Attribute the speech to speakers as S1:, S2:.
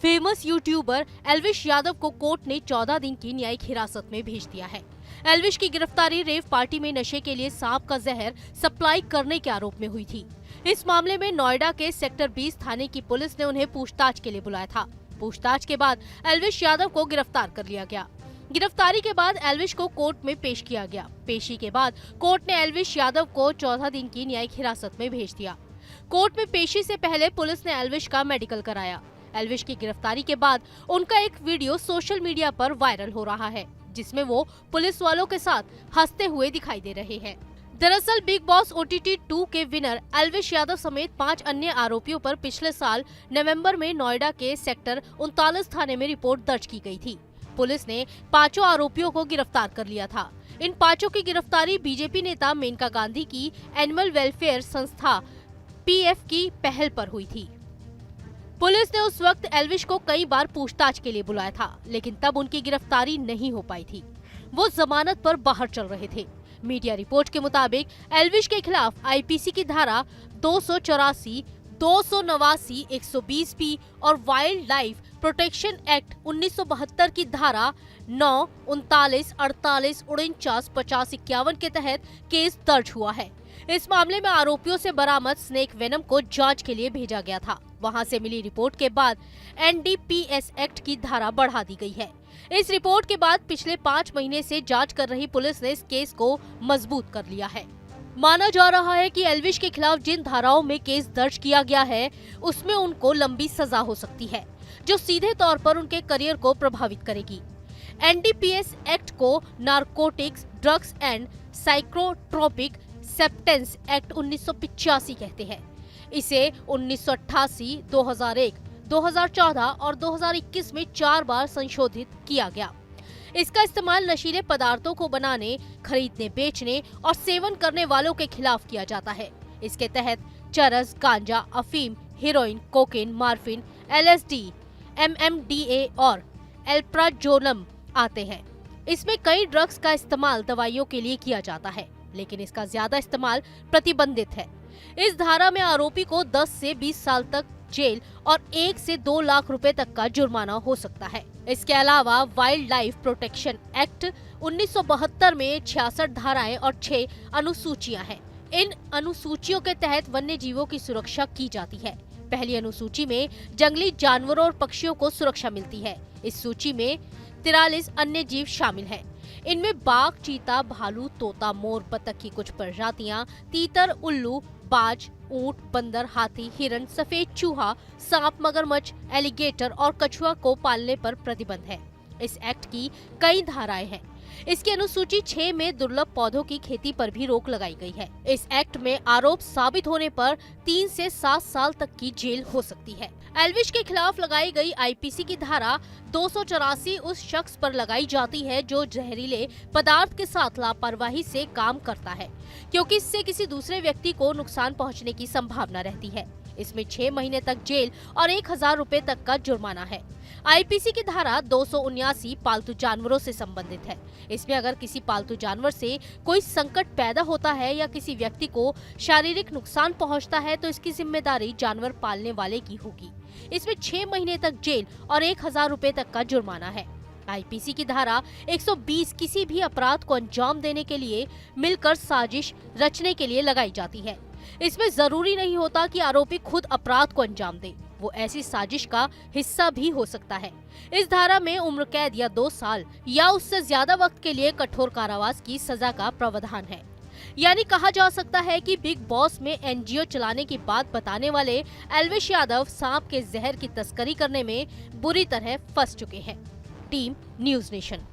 S1: Famous YouTuber Elvish Yadav को court ने 14 दिन की न्यायिक हिरासत में भेज दिया है। एल्विश की गिरफ्तारी रेव पार्टी में नशे के लिए सांप का जहर सप्लाई करने के आरोप में हुई थी। इस मामले में नोएडा के सेक्टर 20 थाने की पुलिस ने उन्हें पूछताछ के लिए बुलाया था। पूछताछ के बाद एल्विश यादव को गिरफ्तार कर लिया गया। गिरफ्तारी के बाद एल्विश को कोर्ट में पेश किया गया। पेशी के बाद कोर्ट ने एल्विश यादव को 14 दिन की न्यायिक हिरासत में भेज दिया। कोर्ट में पेशी से पहले पुलिस ने एल्विश का मेडिकल कराया। एल्विश की गिरफ्तारी के बाद उनका एक वीडियो सोशल मीडिया पर वायरल हो रहा है, जिसमें वो पुलिस वालों के साथ हंसते हुए दिखाई दे रहे हैं। दरअसल बिग बॉस OTT 2 के विनर एल्विश यादव समेत 5 अन्य आरोपियों पर पिछले साल नवंबर में नोएडा के सेक्टर 39 थाने में रिपोर्ट दर्ज की गई थी। पुलिस ने 5 आरोपियों को गिरफ्तार कर लिया था। इन 5 की गिरफ्तारी बीजेपी नेता मेनका गांधी की एनिमल वेलफेयर संस्था PF की पहल पर हुई थी। पुलिस ने उस वक्त एल्विश को कई बार पूछताछ के लिए बुलाया था, लेकिन तब उनकी गिरफ्तारी नहीं हो पाई थी। वो जमानत पर बाहर चल रहे थे। मीडिया रिपोर्ट के मुताबिक एल्विश के खिलाफ IPC की धारा 284, 289, 120B और वाइल्ड लाइफ प्रोटेक्शन एक्ट 1972 की धारा 9, 39, 48, 49, 50, 51 के तहत केस दर्ज हुआ है। इस मामले में आरोपियों से बरामद स्नेक वेनम को जांच के लिए भेजा गया था। वहां से मिली रिपोर्ट के बाद NDPS एक्ट की धारा बढ़ा दी गई है। इस रिपोर्ट के बाद पिछले 5 महीने से जांच कर रही पुलिस ने इस केस को मजबूत कर लिया है। माना जा रहा है कि एल्विश के खिलाफ जिन धाराओं में केस दर्ज किया गया है, उसमें उनको लंबी सजा हो सकती है, जो सीधे तौर पर उनके करियर को प्रभावित करेगी। NDPS एक्ट को narcotics, drugs and psychotropic substance act 1985 कहते हैं। इसे 1988, 2001, 2014 और 2021 में 4 बार संशोधित किया गया। इसका इस्तेमाल नशीले पदार्थों को बनाने, खरीदने, बेचने और सेवन करने वालों के खिलाफ किया जाता है। इसके तहत चरस, गांजा, अफीम, heroin, cocaine, morphine, LSD, MMDA और एल्प्राजोलम आते हैं। इसमें कई ड्रग्स का इस्तेमाल दवाइयों के लिए किया जाता है, लेकिन इसका ज्यादा इस्तेमाल प्रतिबंधित है। इस धारा में आरोपी को 10 से 20 साल तक जेल और 1 से 2 लाख रुपए तक का जुर्माना हो सकता है। इसके अलावा वाइल्ड लाइफ प्रोटेक्शन एक्ट 1972 में 66 धाराएं और 6 अनुसूचियां हैं। इन अनुसूचियों के तहत वन्य जीवों की सुरक्षा की जाती है। पहली अनुसूची में जंगली जानवरों और पक्षियों को सुरक्षा मिलती है। इस सूची में 43 अन्य जीव शामिल हैं। इनमें बाघ, चीता, भालू, तोता, मोर, बतख की कुछ प्रजातियां, तीतर, उल्लू, बाज, ऊंट, बंदर, हाथी, हिरन, सफेद चूहा, सांप, मगरमच्छ, एलिगेटर और कछुआ को पालने पर प्रतिबंध है। इस एक्ट की कई धाराएं हैं। इसकी अनुसूची 6 में दुर्लभ पौधों की खेती पर भी रोक लगाई गई है। इस एक्ट में आरोप साबित होने पर 3 से 7 साल तक की जेल हो सकती है। एल्विश के खिलाफ लगाई गई IPC की धारा 284 उस शख्स पर लगाई जाती है जो जहरीले पदार्थ के साथ लापरवाही से काम करता है, क्योंकि इससे किसी दूसरे व्यक्ति को नुकसान पहुंचने की संभावना रहती है। इसमें 6 महीने तक जेल और 1000 रुपए तक का जुर्माना है। IPC की धारा 279 पालतू जानवरों से संबंधित है। इसमें अगर किसी पालतू जानवर से कोई संकट पैदा होता है या किसी व्यक्ति को शारीरिक नुकसान पहुंचता है, तो इसकी जिम्मेदारी जानवर पालने वाले की होगी। इसमें 6 महीने तक जेल और 1000 रुपए तक का जुर्माना है। IPC की धारा 120 किसी भी अपराध को अंजाम देने के लिए मिलकर साजिश रचने के लिए लगाई जाती है। इसमें जरूरी नहीं होता कि आरोपी खुद अपराध को अंजाम दे, वो ऐसी साजिश का हिस्सा भी हो सकता है। इस धारा में उम्र कैद या 2 साल या उससे ज्यादा वक्त के लिए कठोर कारावास की सजा का प्रावधान है। यानी कहा जा सकता है कि बिग बॉस में NGO चलाने की बात बताने वाले एल्विश यादव सांप के जहर की तस्करी करने में बुरी तरह फंस चुके हैं। Team news nation.